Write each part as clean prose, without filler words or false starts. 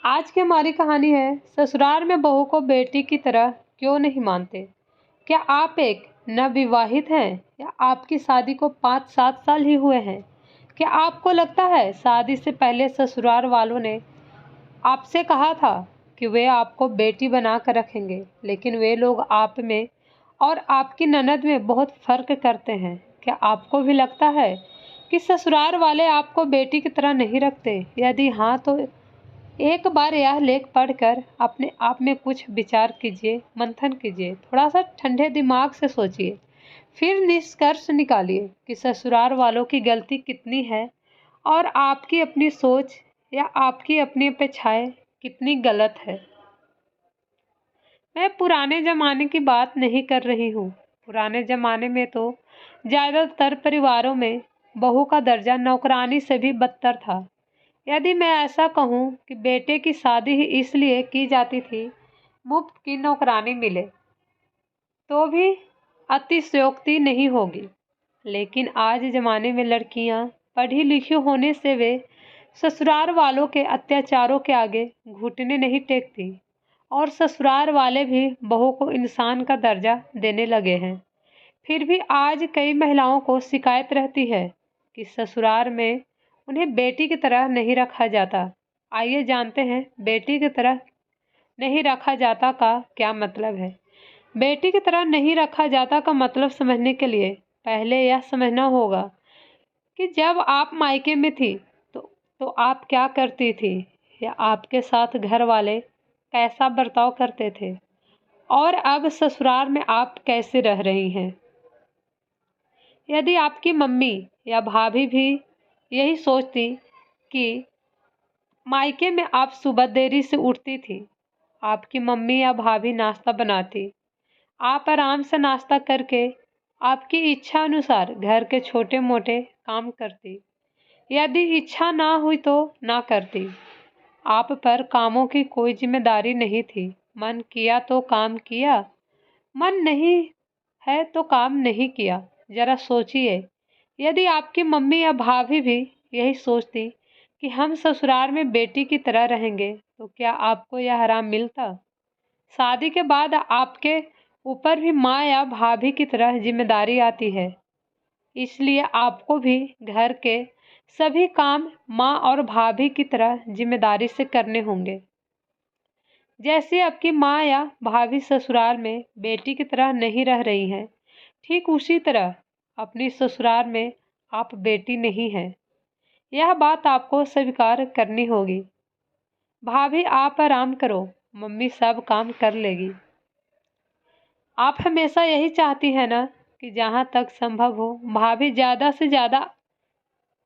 आज की हमारी कहानी है ससुराल में बहू को बेटी की तरह क्यों नहीं मानते। क्या आप एक नवविवाहित हैं या आपकी शादी को 5-7 साल ही हुए हैं? क्या आपको लगता है शादी से पहले ससुराल वालों ने आपसे कहा था कि वे आपको बेटी बना कर रखेंगे, लेकिन वे लोग आप में और आपकी ननद में बहुत फर्क करते हैं? क्या आपको भी लगता है कि ससुराल वाले आपको बेटी की तरह नहीं रखते? यदि हाँ, तो एक बार यह लेख पढ़कर अपने आप में कुछ विचार कीजिए, मंथन कीजिए, थोड़ा सा ठंडे दिमाग से सोचिए, फिर निष्कर्ष निकालिए कि ससुराल वालों की गलती कितनी है और आपकी अपनी सोच या आपकी अपनी अपेक्षाएं कितनी गलत है। मैं पुराने जमाने की बात नहीं कर रही हूँ। पुराने जमाने में तो ज़्यादातर परिवारों में बहू का दर्जा नौकरानी से भी बदतर था। यदि मैं ऐसा कहूँ कि बेटे की शादी ही इसलिए की जाती थी मुफ्त की नौकरानी मिले, तो भी अतिशयोक्ति नहीं होगी। लेकिन आज ज़माने में लड़कियां पढ़ी लिखी होने से वे ससुराल वालों के अत्याचारों के आगे घुटने नहीं टेकती और ससुराल वाले भी बहू को इंसान का दर्जा देने लगे हैं। फिर भी आज कई महिलाओं को शिकायत रहती है कि ससुराल में उन्हें बेटी की तरह नहीं रखा जाता। आइए जानते हैं बेटी की तरह नहीं रखा जाता का क्या मतलब है। बेटी की तरह नहीं रखा जाता का मतलब समझने के लिए पहले यह समझना होगा कि जब आप मायके में थी तो आप क्या करती थी या आपके साथ घर वाले कैसा बर्ताव करते थे, और अब ससुराल में आप कैसे रह रही हैं। यदि आपकी मम्मी या भाभी भी यही सोचती कि मायके में आप सुबह देरी से उठती थी, आपकी मम्मी या भाभी नाश्ता बनाती, आप आराम से नाश्ता करके आपकी इच्छा अनुसार घर के छोटे मोटे काम करती, यदि इच्छा ना हुई तो ना करती, आप पर कामों की कोई जिम्मेदारी नहीं थी, मन किया तो काम किया, मन नहीं है तो काम नहीं किया। जरा सोचिए, यदि आपकी मम्मी या भाभी भी यही सोचती कि हम ससुराल में बेटी की तरह रहेंगे, तो क्या आपको यह आराम मिलता? शादी के बाद आपके ऊपर भी माँ या भाभी की तरह जिम्मेदारी आती है, इसलिए आपको भी घर के सभी काम माँ और भाभी की तरह जिम्मेदारी से करने होंगे। जैसे आपकी माँ या भाभी ससुराल में बेटी की तरह नहीं रह रही हैं, ठीक उसी तरह अपनी ससुराल में आप बेटी नहीं हैं। यह बात आपको स्वीकार करनी होगी। भाभी आप आराम करो, मम्मी सब काम कर लेगी। आप हमेशा यही चाहती हैं ना कि जहाँ तक संभव हो भाभी ज़्यादा से ज़्यादा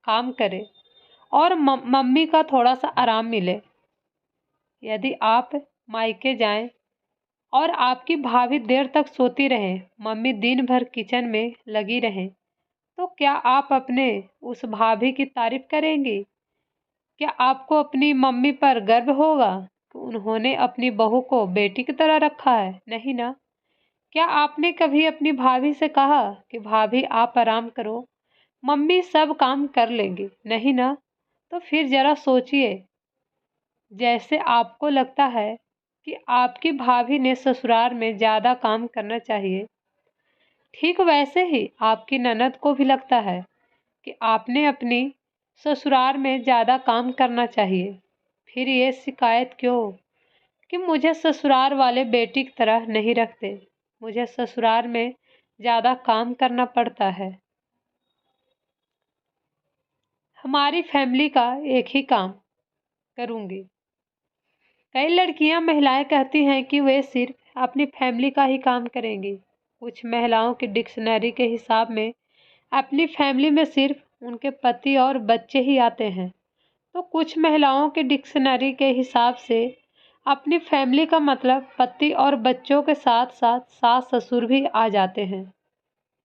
काम करे और मम्मी का थोड़ा सा आराम मिले। यदि आप मायके जाएं और आपकी भाभी देर तक सोती रहे, मम्मी दिन भर किचन में लगी रहें, तो क्या आप अपने उस भाभी की तारीफ करेंगी? क्या आपको अपनी मम्मी पर गर्व होगा कि उन्होंने अपनी बहू को बेटी की तरह रखा है? नहीं ना। क्या आपने कभी अपनी भाभी से कहा कि भाभी आप आराम करो, मम्मी सब काम कर लेंगी? नहीं ना। तो फिर जरा सोचिए, जैसे आपको लगता है कि आपकी भाभी ने ससुराल में ज़्यादा काम करना चाहिए, ठीक वैसे ही आपकी ननद को भी लगता है कि आपने अपनी ससुराल में ज़्यादा काम करना चाहिए। फिर ये शिकायत क्यों कि मुझे ससुराल वाले बेटी की तरह नहीं रखते, मुझे ससुराल में ज़्यादा काम करना पड़ता है। हमारी फैमिली का एक ही काम करूँगी। कई लड़कियां महिलाएं कहती हैं कि वे सिर्फ अपनी फैमिली का ही काम करेंगी। कुछ महिलाओं की डिक्शनरी के हिसाब में अपनी फैमिली में सिर्फ उनके पति और बच्चे ही आते हैं, तो कुछ महिलाओं की डिक्शनरी के हिसाब से अपनी फैमिली का मतलब पति और बच्चों के साथ साथ सास ससुर भी आ जाते हैं।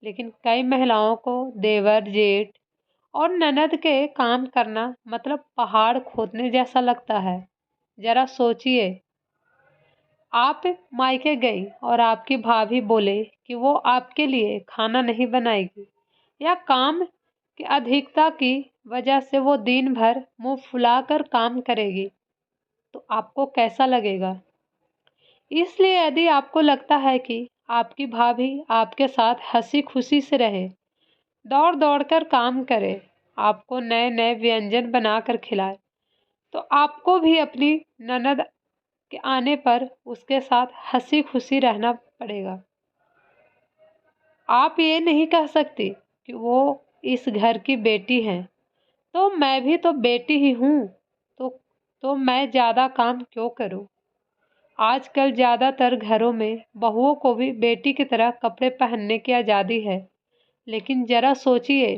लेकिन कई महिलाओं को देवर जेठ और ननद के काम करना मतलब पहाड़ खोदने जैसा लगता है। जरा सोचिए, आप मायके गई और आपकी भाभी बोले कि वो आपके लिए खाना नहीं बनाएगी या काम की अधिकता की वजह से वो दिन भर मुंह फुलाकर काम करेगी, तो आपको कैसा लगेगा? इसलिए यदि आपको लगता है कि आपकी भाभी आपके साथ हंसी खुशी से रहे, दौड़ दौड़ कर काम करे, आपको नए नए व्यंजन बनाकर खिलाए, तो आपको भी अपनी ननद के आने पर उसके साथ हंसी खुशी रहना पड़ेगा। आप ये नहीं कह सकती कि वो इस घर की बेटी है, तो मैं भी तो बेटी ही हूँ, तो मैं ज़्यादा काम क्यों करूँ? आजकल ज़्यादातर घरों में बहुओं को भी बेटी की तरह कपड़े पहनने की आज़ादी है, लेकिन ज़रा सोचिए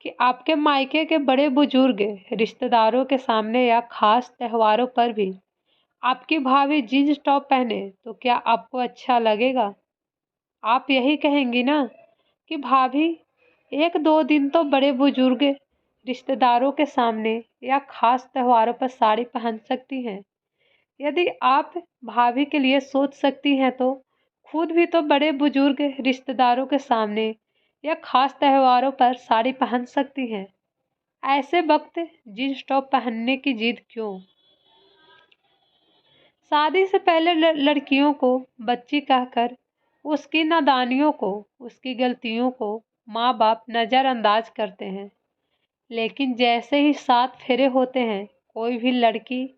कि आपके मायके के बड़े बुजुर्ग रिश्तेदारों के सामने या खास त्योहारों पर भी आपकी भाभी जीन्स टॉप पहने तो क्या आपको अच्छा लगेगा? आप यही कहेंगी ना कि भाभी एक दो दिन तो बड़े बुजुर्ग रिश्तेदारों के सामने या खास त्योहारों पर साड़ी पहन सकती हैं। यदि आप भाभी के लिए सोच सकती हैं तो खुद भी तो बड़े बुजुर्ग रिश्तेदारों के सामने या खास त्योहारों पर साड़ी पहन सकती हैं। ऐसे वक्त जींस टॉप पहनने की जिद क्यों? शादी से पहले लड़कियों को बच्ची कहकर उसकी नादानियों को, उसकी गलतियों को माँ बाप नज़रअंदाज करते हैं। लेकिन जैसे ही 7 फेरे होते हैं, कोई भी लड़की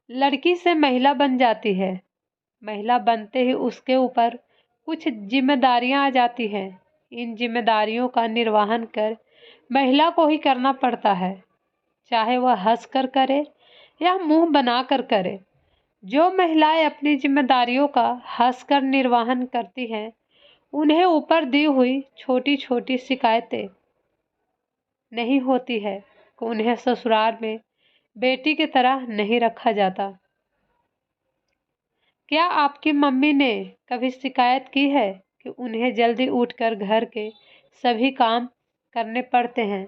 लड़की से महिला बन जाती है। महिला बनते ही उसके ऊपर कुछ जिम्मेदारियां आ जाती हैं। इन जिम्मेदारियों का निर्वहन कर महिला को ही करना पड़ता है, चाहे वह हंसकर करे या मुंह बनाकर करे। जो महिलाएं अपनी जिम्मेदारियों का हंसकर निर्वहन करती हैं, उन्हें ऊपर दी हुई छोटी छोटी शिकायतें नहीं होती है कि उन्हें ससुराल में बेटी की तरह नहीं रखा जाता। क्या आपकी मम्मी ने कभी शिकायत की है कि उन्हें जल्दी उठकर घर के सभी काम करने पड़ते हैं?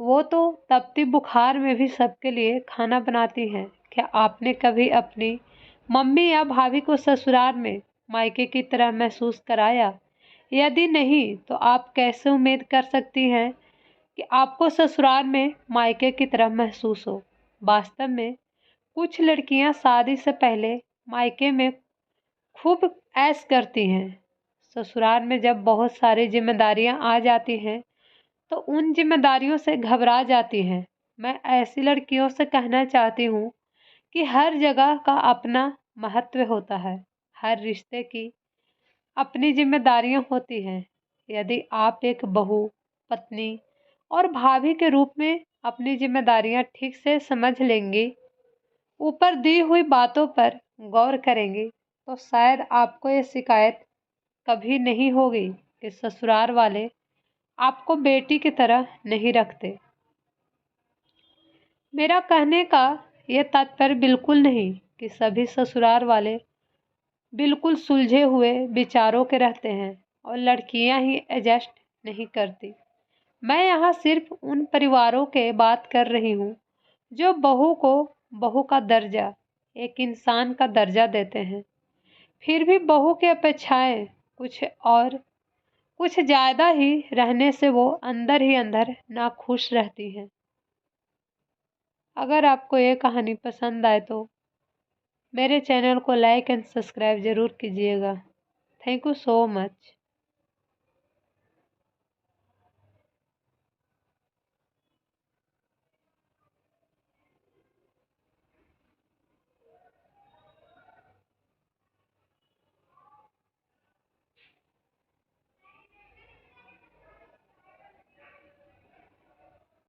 वो तो तपती बुखार में भी सबके लिए खाना बनाती हैं। क्या आपने कभी अपनी मम्मी या भाभी को ससुराल में मायके की तरह महसूस कराया? यदि नहीं, तो आप कैसे उम्मीद कर सकती हैं कि आपको ससुराल में मायके की तरह महसूस हो? वास्तव में कुछ लड़कियां शादी से पहले मायके में खूब ऐश करती हैं। ससुराल में जब बहुत सारी जिम्मेदारियां आ जाती हैं, तो उन जिम्मेदारियों से घबरा जाती हैं। मैं ऐसी लड़कियों से कहना चाहती हूँ कि हर जगह का अपना महत्व होता है। हर रिश्ते की अपनी जिम्मेदारियां होती हैं। यदि आप एक बहू, पत्नी और भाभी के रूप में अपनी जिम्मेदारियां ठीक से समझ लेंगी, ऊपर दी हुई बातों पर गौर करेंगी, तो शायद आपको ये शिकायत कभी नहीं होगी कि ससुराल वाले आपको बेटी की तरह नहीं रखते। मेरा कहने का ये तात्पर्य बिल्कुल नहीं कि सभी ससुराल वाले बिल्कुल सुलझे हुए विचारों के रहते हैं और लड़कियां ही एडजस्ट नहीं करती। मैं यहाँ सिर्फ उन परिवारों के बात कर रही हूँ जो बहू को बहू का दर्जा, एक इंसान का दर्जा देते हैं। फिर भी बहू की अपेक्षाएं कुछ और कुछ ज़्यादा ही रहने से वो अंदर ही अंदर नाखुश रहती हैं। अगर आपको ये कहानी पसंद आए तो मेरे चैनल को लाइक एंड सब्सक्राइब ज़रूर कीजिएगा। Thank you so much.